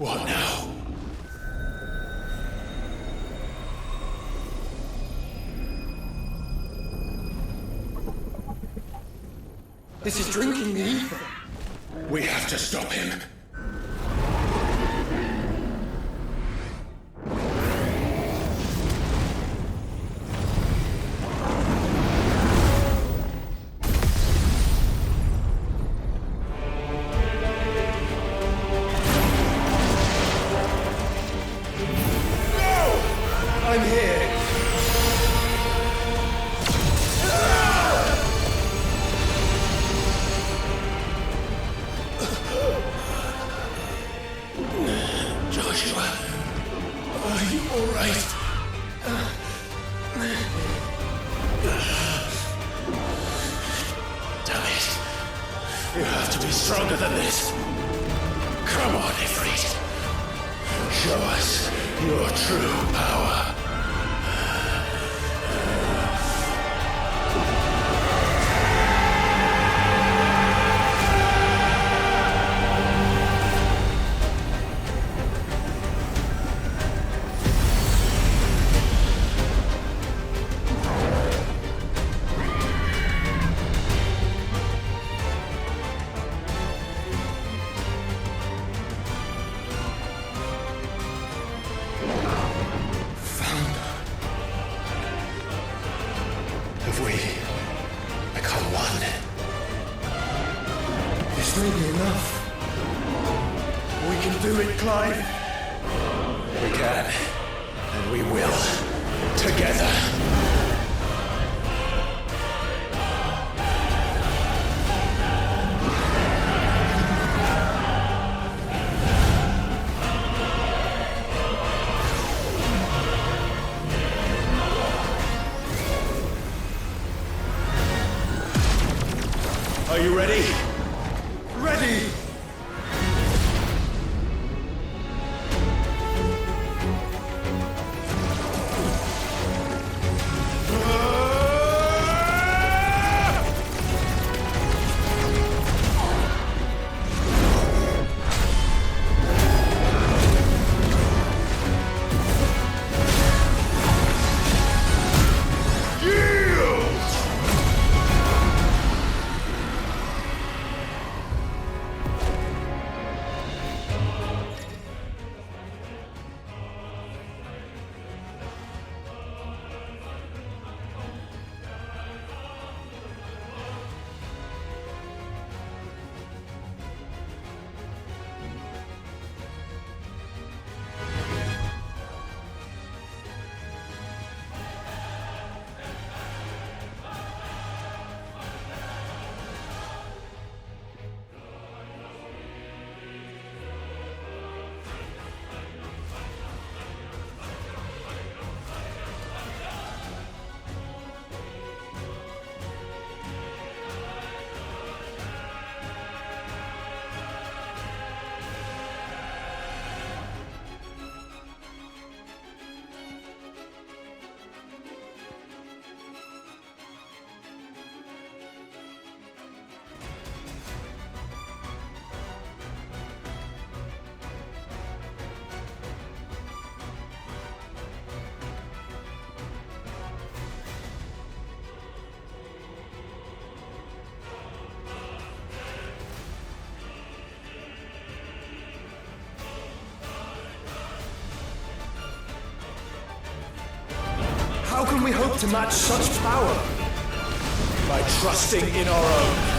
What now? This is drinking the ether. We have to stop him. I'm here. Joshua, are you all right? Damn it. You have to be stronger than this. Come on, Ifrit. Show us your true power. Have we become one? This may be enough. We can do it, Clive. We can, and we will, together. Are you ready? Ready! How can we hope to match such power? By trusting in our own.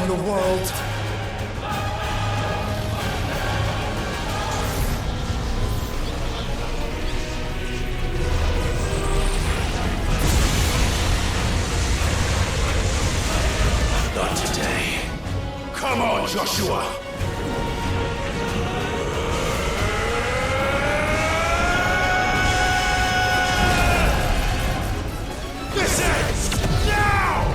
from the world. Not today. Come on, Joshua! This ends now!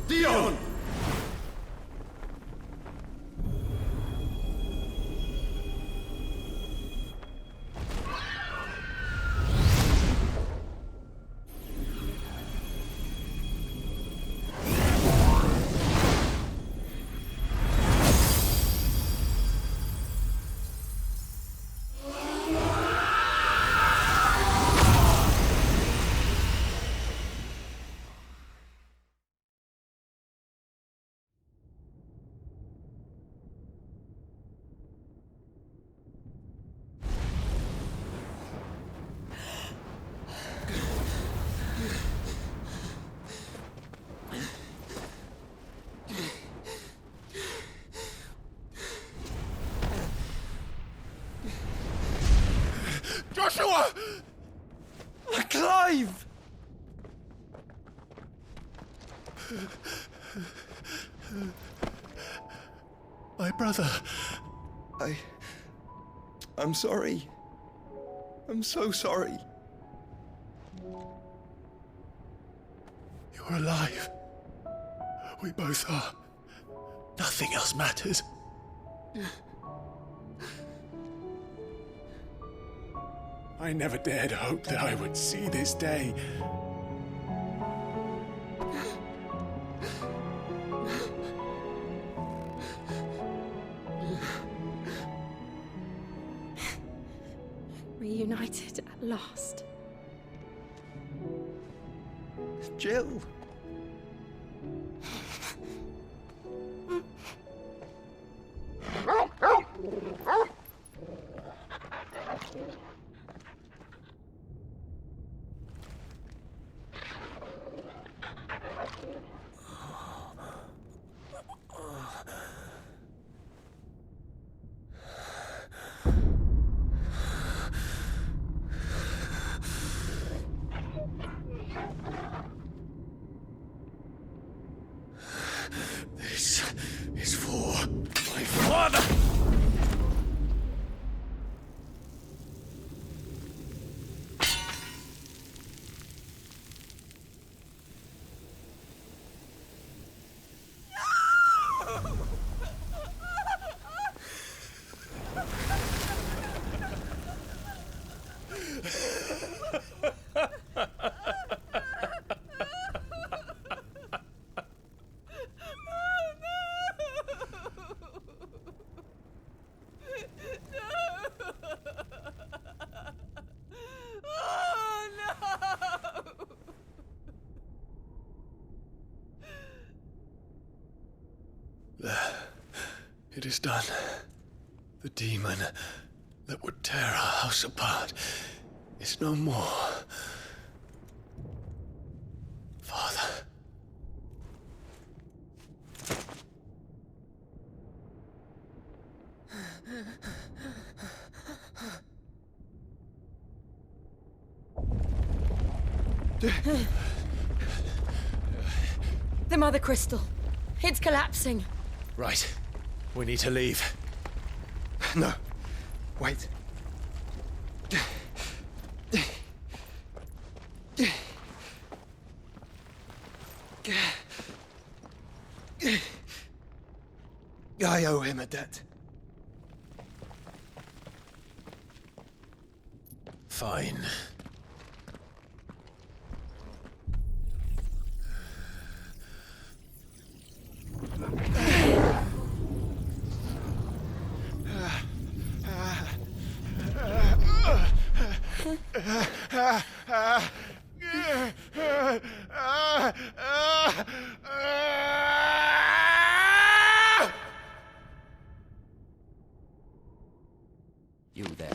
Dion! Joshua! Clive! My brother. I'm sorry. I'm so sorry. You're alive. We both are. Nothing else matters. I never dared hope that I would see this day. Reunited at last. Jill. This is for my father! It is done. The demon that would tear our house apart is no more. Father, The Mother Crystal. It's collapsing. Right. We need to leave. No. Wait. I owe him a debt. Fine. You there.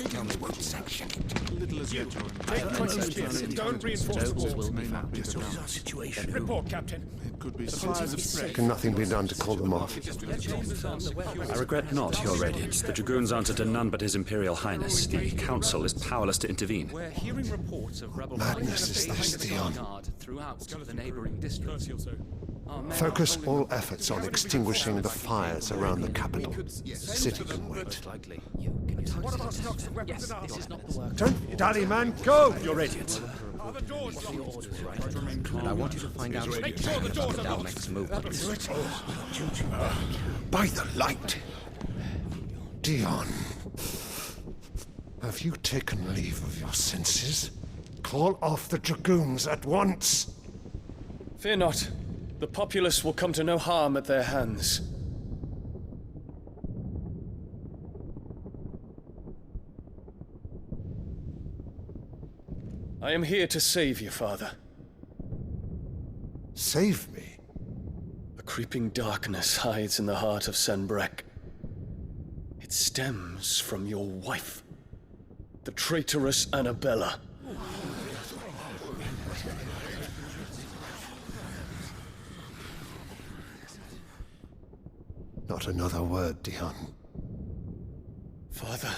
Tell me what section. Little as yet, Don't reinforce the Nobles walls. will be found. What is our situation? Report, Captain. It could be fires of spread. Can nothing be done to call them off? I regret not, Your Radiance. The Dragoons answer to none but His Imperial Highness. The Council is powerless to intervene. We're hearing reports of rebel Madness is this, Dion. throughout the neighboring districts. Our men Focus are all efforts on extinguishing the fires around the capital. The city can wait. What about stocks of weapons and arms? This is not the work. Don't dally, man, go! Your Radiance. And I want you to find out Make sure the doors are our locked. next move. By the light! Dion, have you taken leave of your senses? Call off the Dragoons at once! Fear not. The populace will come to no harm at their hands. I am here to save you, Father. Save me? A creeping darkness hides in the heart of Sanbrek. It stems from your wife, the traitorous Annabella. Not another word, Dion. Father,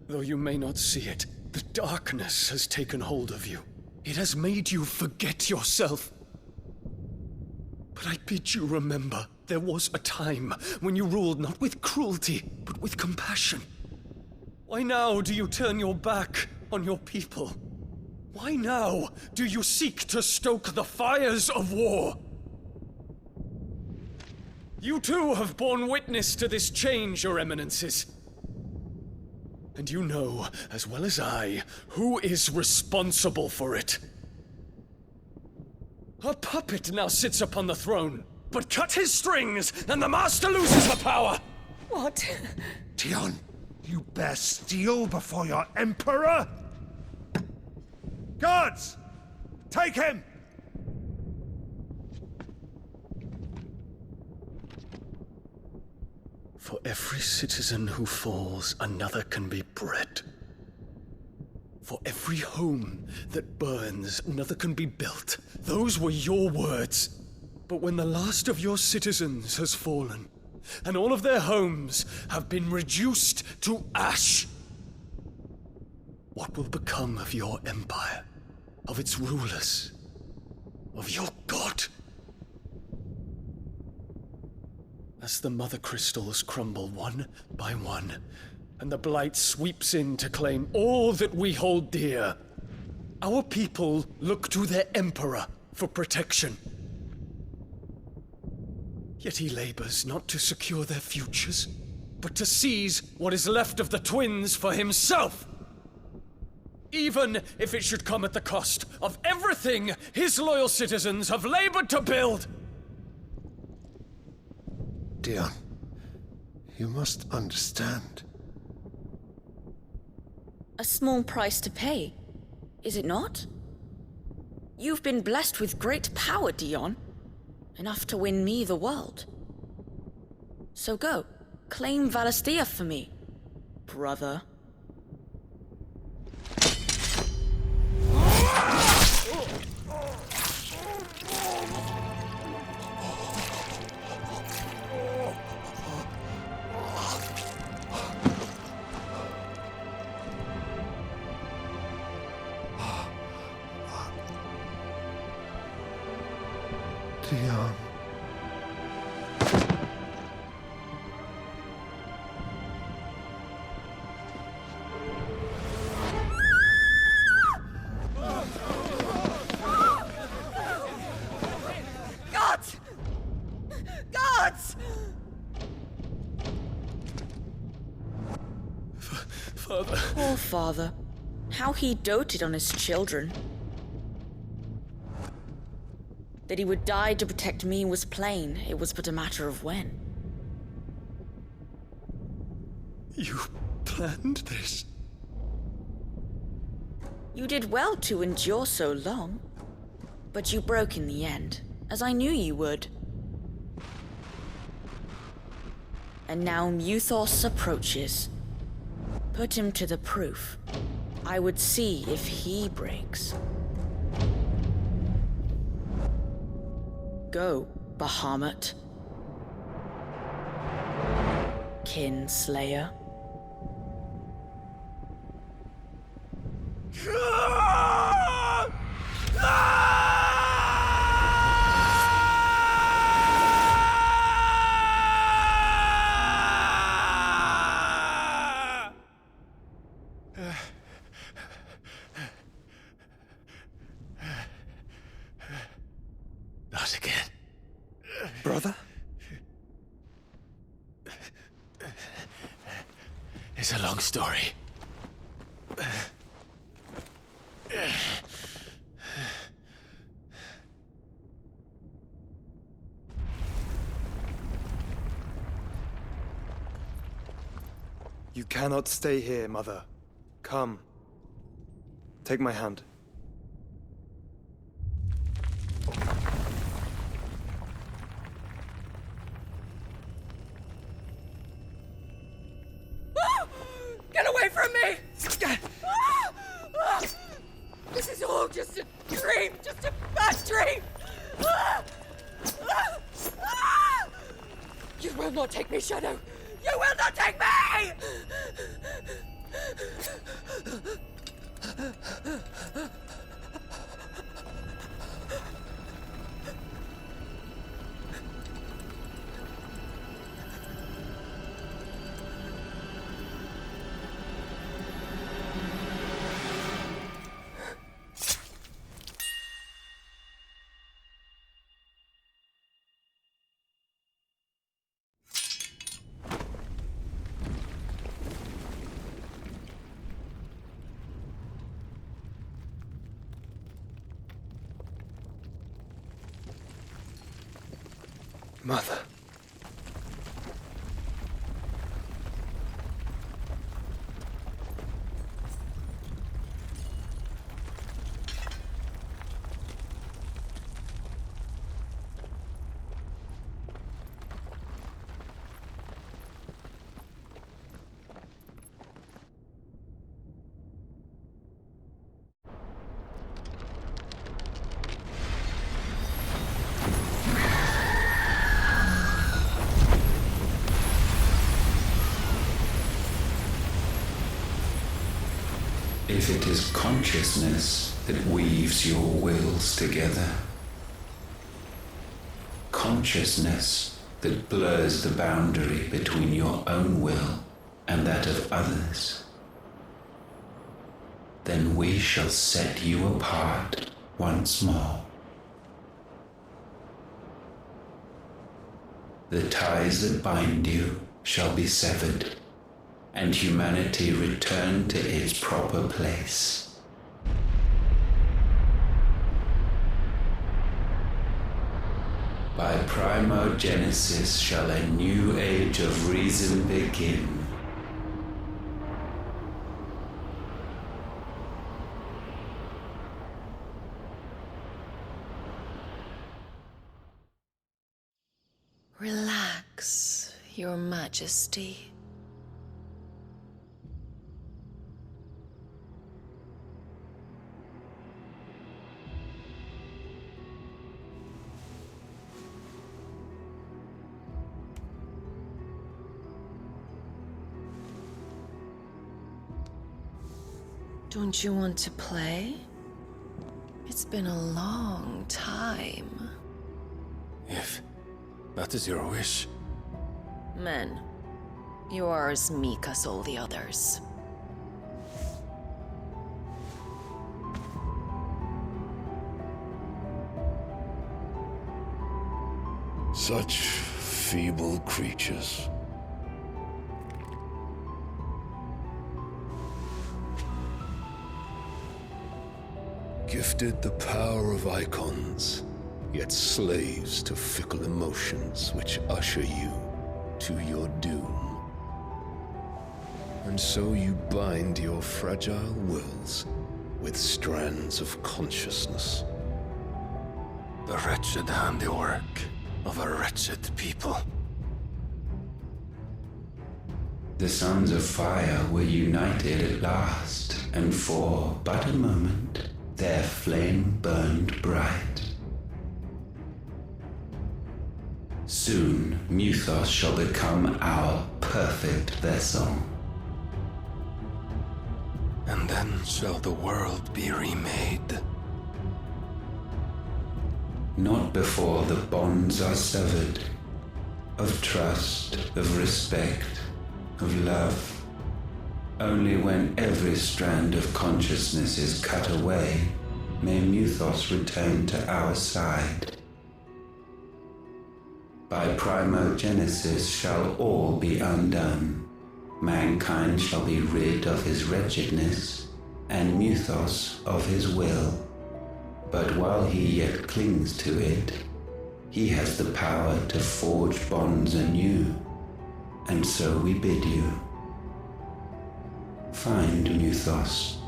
though you may not see it, the darkness has taken hold of you. It has made you forget yourself. But I bid you remember, there was a time when you ruled not with cruelty, but with compassion. Why now do you turn your back on your people? Why now do you seek to stoke the fires of war? You too have borne witness to this change, Your Eminences. And you know, as well as I, who is responsible for it. A puppet now sits upon the throne, but cut his strings, and the master loses the power! What? Dion, you bear steel before your Emperor? Guards! Take him! For every citizen who falls, another can be bred. For every home that burns, another can be built. Those were your words. But when the last of your citizens has fallen, and all of their homes have been reduced to ash, what will become of your empire, of its rulers, of your god? As the Mother Crystals crumble one by one, and the Blight sweeps in to claim all that we hold dear, our people look to their Emperor for protection. Yet he labors not to secure their futures, but to seize what is left of the twins for himself! Even if it should come at the cost of everything his loyal citizens have labored to build! Dion, you must understand. A small price to pay, is it not? You've been blessed with great power, Dion. Enough to win me the world. So go, claim Valisthea for me, brother. Dion. Gods! Gods! Father. Poor father. How he doted on his children. That he would die to protect me was plain. It was but a matter of when. You planned this? You did well to endure so long. But you broke in the end, as I knew you would. And now Muthos approaches. Put him to the proof. I would see if he breaks. Go, Bahamut. Kinslayer. Not again. Brother? It's a long story. You cannot stay here, Mother. Come. Take my hand. Get away from me! This is all just a dream, just a bad dream! You will not take me, Shadow! You will not take me! Mother. If it is consciousness that weaves your wills together, consciousness that blurs the boundary between your own will and that of others, then we shall set you apart once more. The ties that bind you shall be severed, and humanity return to its proper place. By primogenesis shall a new age of reason begin. Relax, Your Majesty. Don't you want to play? It's been a long time. If that is your wish. Men, you are as meek as all the others. Such feeble creatures. Gifted the power of icons, yet slaves to fickle emotions which usher you to your doom. And so you bind your fragile wills with strands of consciousness. The wretched handiwork of a wretched people. The Sons of Fire were united at last, and for but a moment, their flame burned bright. Soon, Muthos shall become our perfect vessel. And then shall the world be remade. Not before the bonds are severed, of trust, of respect, of love. Only when every strand of consciousness is cut away, may Muthos return to our side. By primogenesis shall all be undone. Mankind shall be rid of his wretchedness, and Muthos of his will. But while he yet clings to it, he has the power to forge bonds anew, and so we bid you. Find Muthos,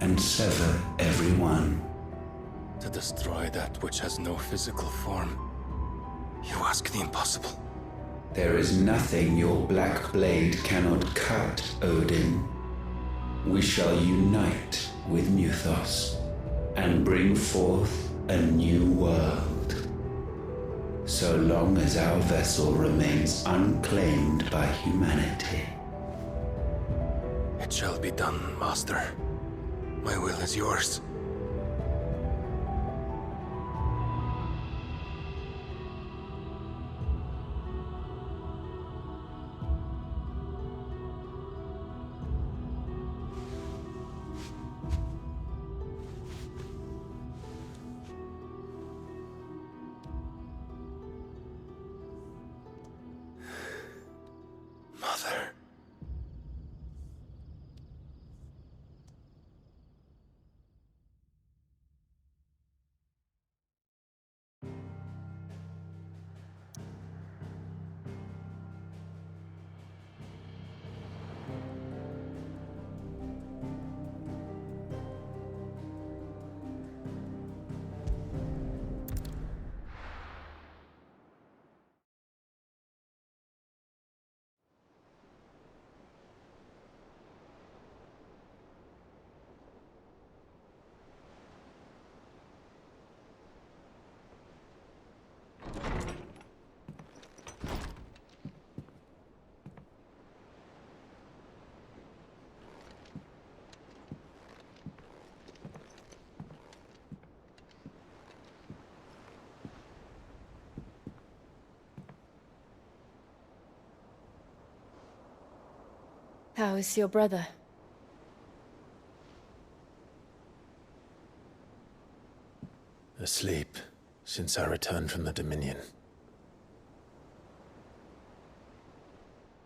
and sever every one. To destroy that which has no physical form. You ask the impossible. There is nothing your black blade cannot cut, Odin. We shall unite with Muthos, and bring forth a new world. So long as our vessel remains unclaimed by humanity. It shall be done, Master. My will is yours. Mother. How is your brother? Asleep since I returned from the Dominion.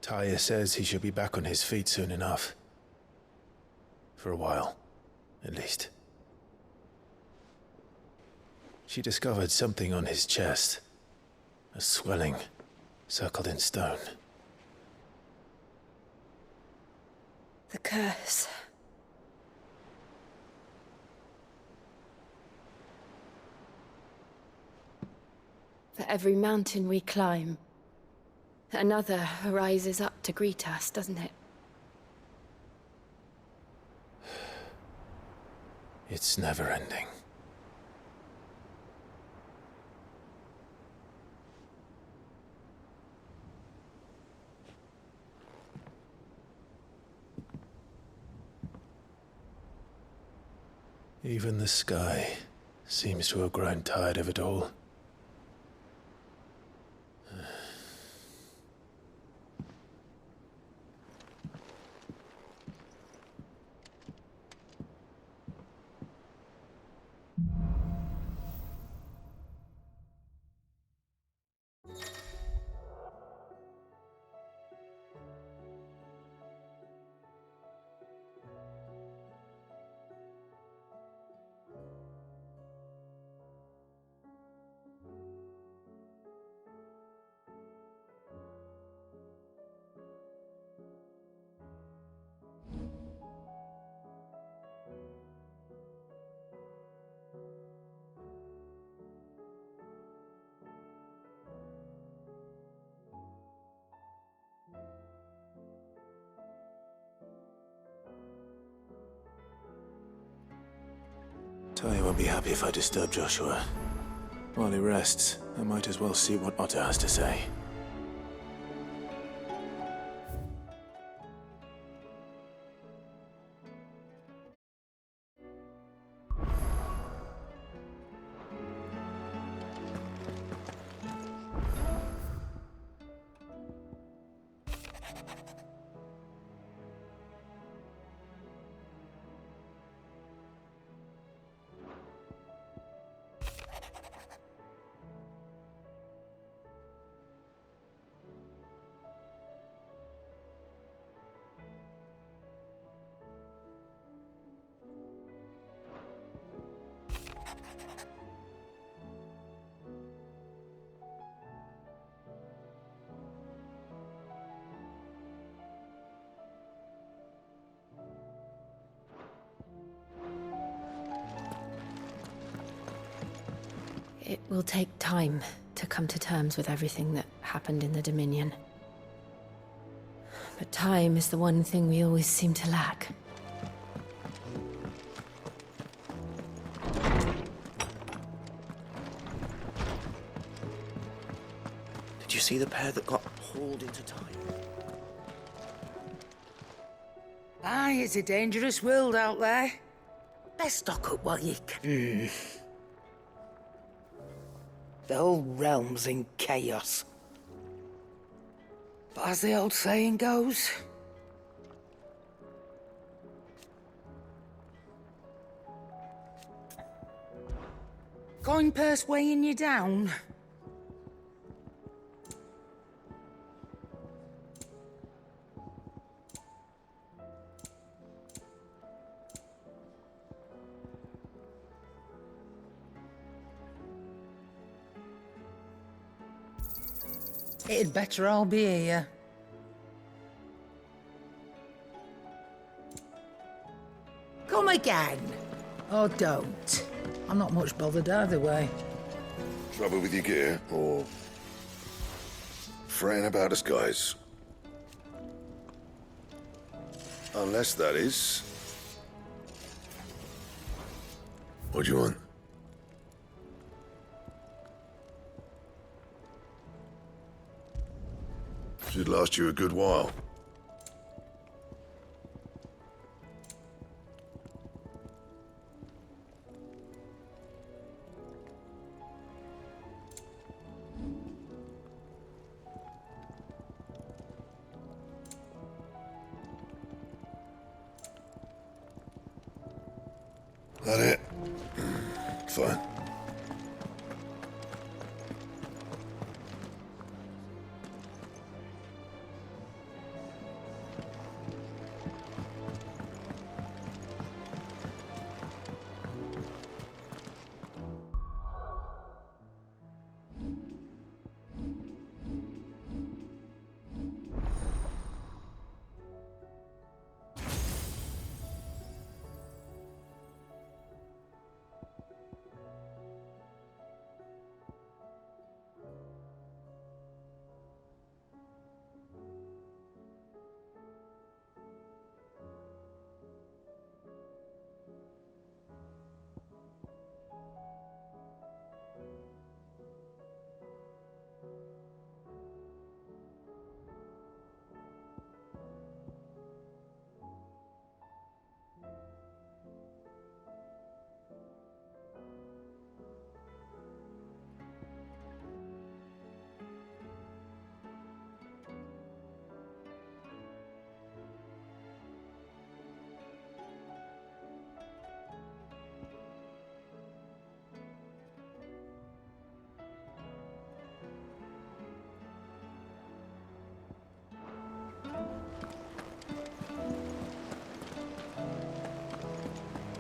Taya says he should be back on his feet soon enough. For a while, at least. She discovered something on his chest. A swelling, circled in stone. The curse. For every mountain we climb, another rises up to greet us, doesn't it? It's never ending. Even the sky seems to have grown tired of it all. Talia won't be happy if I disturb Joshua. While he rests, I might as well see what Otto has to say. It will take time to come to terms with everything that happened in the Dominion. But time is the one thing we always seem to lack. Did you see the pair that got hauled into time? Aye, it's a dangerous world out there. Best stock up while you can. The whole realm's in chaos. But as the old saying goes... coin purse weighing you down? It'd better all be here. Come again. Or don't. I'm not much bothered either way. Trouble with your gear, or fretting about us guys? Unless that is... What do you want? Should last you a good while. That it? Fine.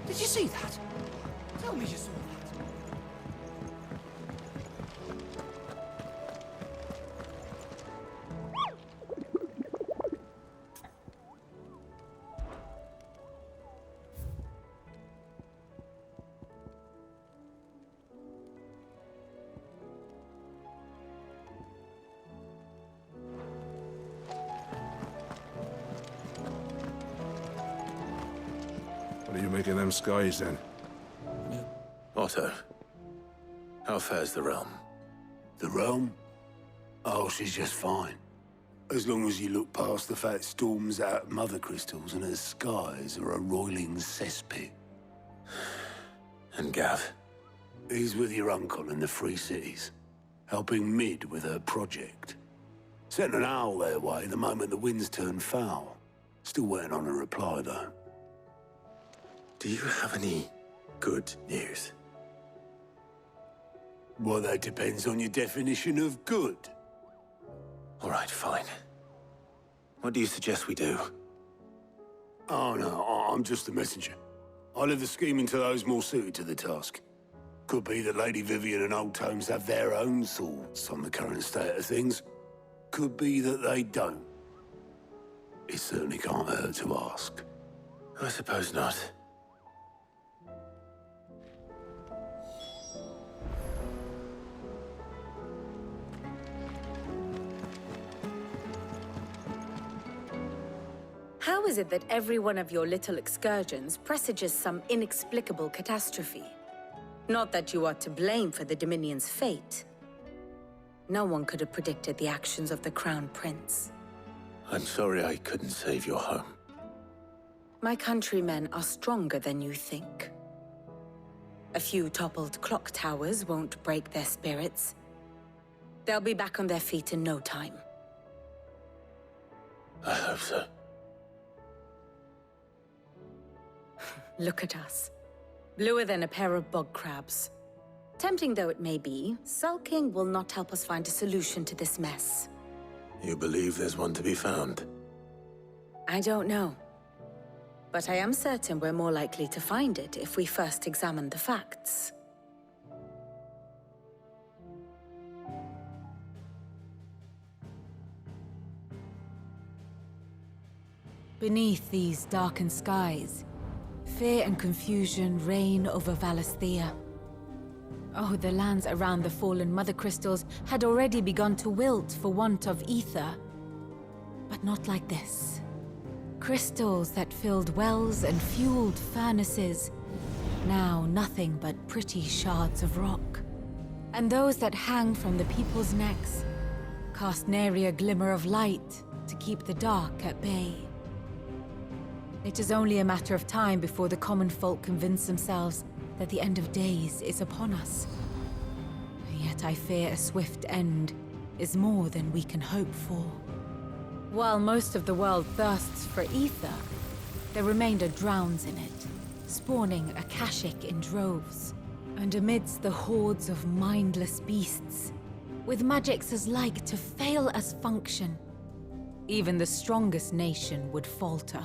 Did you see that? Tell me you saw that. What are you making them skies then? Otto, how fares the realm? The realm? Oh, she's just fine. As long as you look past the fact storms out mother crystals and her skies are a roiling cesspit. And Gav? He's with your uncle in the Free Cities, helping Mid with her project. Sent an owl their way the moment the winds turned foul. Still waiting on a reply, though. Do you have any good news? Well, that depends on your definition of good. All right, fine. What do you suggest we do? Oh, no, I'm just a messenger. I leave the scheming to those more suited to the task. Could be that Lady Vivian and Old Tomes have their own thoughts on the current state of things. Could be that they don't. It certainly can't hurt to ask. I suppose not. How is it that every one of your little excursions presages some inexplicable catastrophe? Not that you are to blame for the Dominion's fate. No one could have predicted the actions of the Crown Prince. I'm sorry I couldn't save your home. My countrymen are stronger than you think. A few toppled clock towers won't break their spirits. They'll be back on their feet in no time. I hope so. Look at us. Bluer than a pair of bog crabs. Tempting though it may be, sulking will not help us find a solution to this mess. You believe there's one to be found? I don't know. But I am certain we're more likely to find it if we first examine the facts. Beneath these darkened skies, fear and confusion reign over Valisthea. Oh, the lands around the fallen Mother Crystals had already begun to wilt for want of ether. But not like this. Crystals that filled wells and fueled furnaces, now nothing but pretty shards of rock. And those that hang from the people's necks cast nary a glimmer of light to keep the dark at bay. It is only a matter of time before the common folk convince themselves that the end of days is upon us. Yet I fear a swift end is more than we can hope for. While most of the world thirsts for ether, the remainder drowns in it, spawning Akashic in droves. And amidst the hordes of mindless beasts, with magics as like to fail as function, even the strongest nation would falter.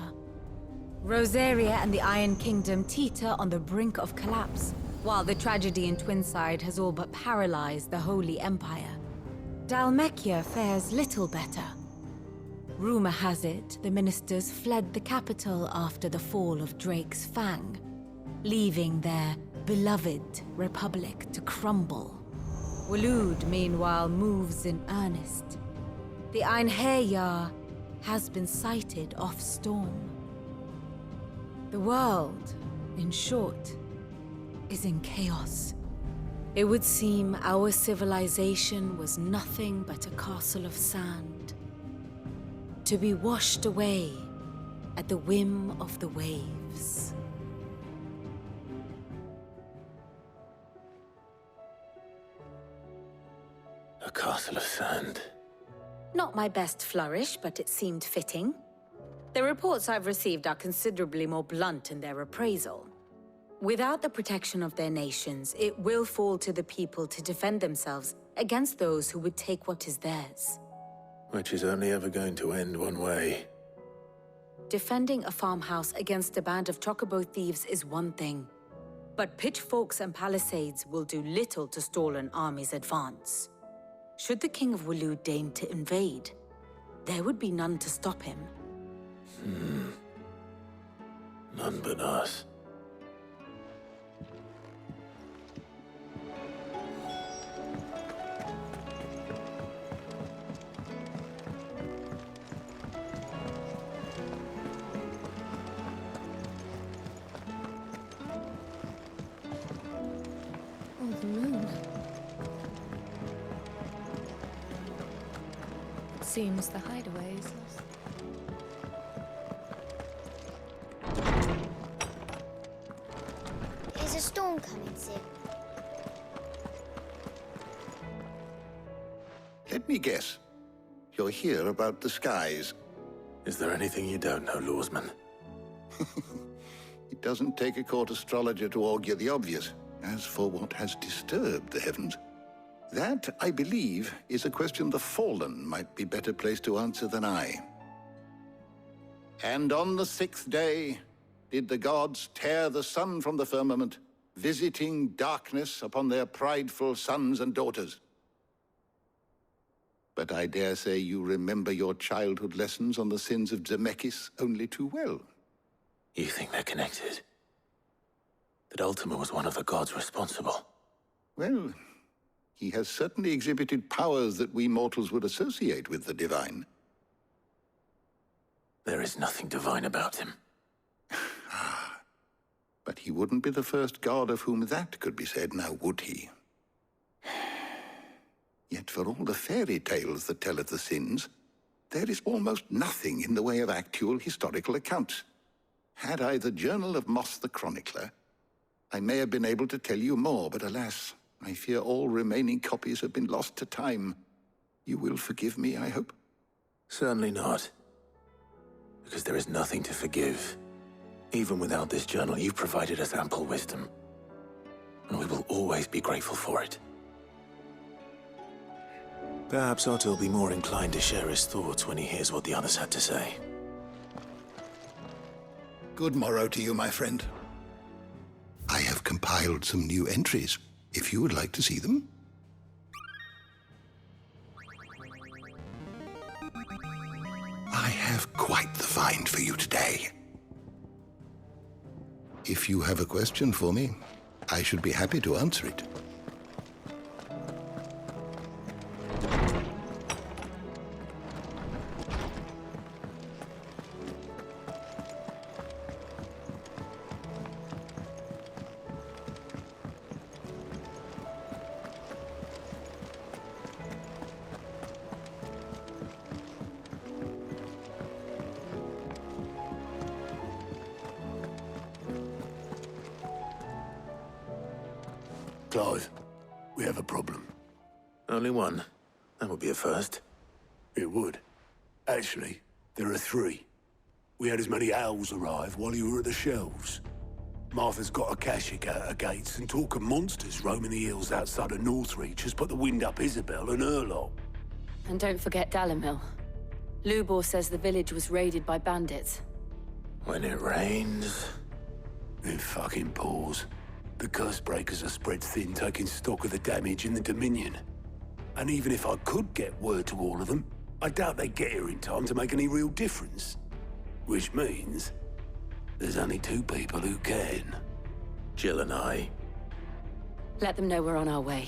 Rosaria and the Iron Kingdom teeter on the brink of collapse, while the tragedy in Twinside has all but paralyzed the Holy Empire. Dalmekia fares little better. Rumor has it the ministers fled the capital after the fall of Drake's Fang, leaving their beloved republic to crumble. Waloed, meanwhile, moves in earnest. The Einherjar has been sighted off-storm. The world, in short, is in chaos. It would seem our civilization was nothing but a castle of sand, to be washed away at the whim of the waves. A castle of sand. Not my best flourish, but it seemed fitting. The reports I've received are considerably more blunt in their appraisal. Without the protection of their nations, it will fall to the people to defend themselves against those who would take what is theirs. Which is only ever going to end one way. Defending a farmhouse against a band of chocobo thieves is one thing, but pitchforks and palisades will do little to stall an army's advance. Should the King of Waloed deign to invade, there would be none to stop him. None but us. Seems the hideaway is lost. Is a storm coming soon? Let me guess. You're here about the skies. Is there anything you don't know, Lawsman? It doesn't take a court astrologer to augur the obvious. As for what has disturbed the heavens, that, I believe, is a question the Fallen might be better placed to answer than I. And on the 6th day did the gods tear the sun from the firmament, visiting darkness upon their prideful sons and daughters. But I dare say you remember your childhood lessons on the sins of Zemeckis only too well. You think they're connected? That Ultima was one of the gods responsible? Well, he has certainly exhibited powers that we mortals would associate with the divine. There is nothing divine about him. But he wouldn't be the first god of whom that could be said, now would he? Yet for all the fairy tales that tell of the sins, there is almost nothing in the way of actual historical accounts. Had I the Journal of Moss the Chronicler, I may have been able to tell you more, but alas, I fear all remaining copies have been lost to time. You will forgive me, I hope? Certainly not. Because there is nothing to forgive. Even without this journal, you've provided us ample wisdom. And we will always be grateful for it. Perhaps Otto will be more inclined to share his thoughts when he hears what the others had to say. Good morrow to you, my friend. I have compiled some new entries, if you would like to see them. I have quite the find for you today. If you have a question for me, I should be happy to answer it. Clive, we have a problem. Only one. That would be a first. It would. Actually, there are 3. We had as many owls arrive while you were at the shelves. Martha's got a Kashik out her gates, and talk of monsters roaming the hills outside of Northreach has put the wind up Isabel and her lot. And don't forget Dalimil. Lubor says the village was raided by bandits. When it rains... It fucking pours. The Cursebreakers are spread thin, taking stock of the damage in the Dominion. And even if I could get word to all of them, I doubt they'd get here in time to make any real difference. Which means there's only 2 people who can. Jill and I. Let them know we're on our way.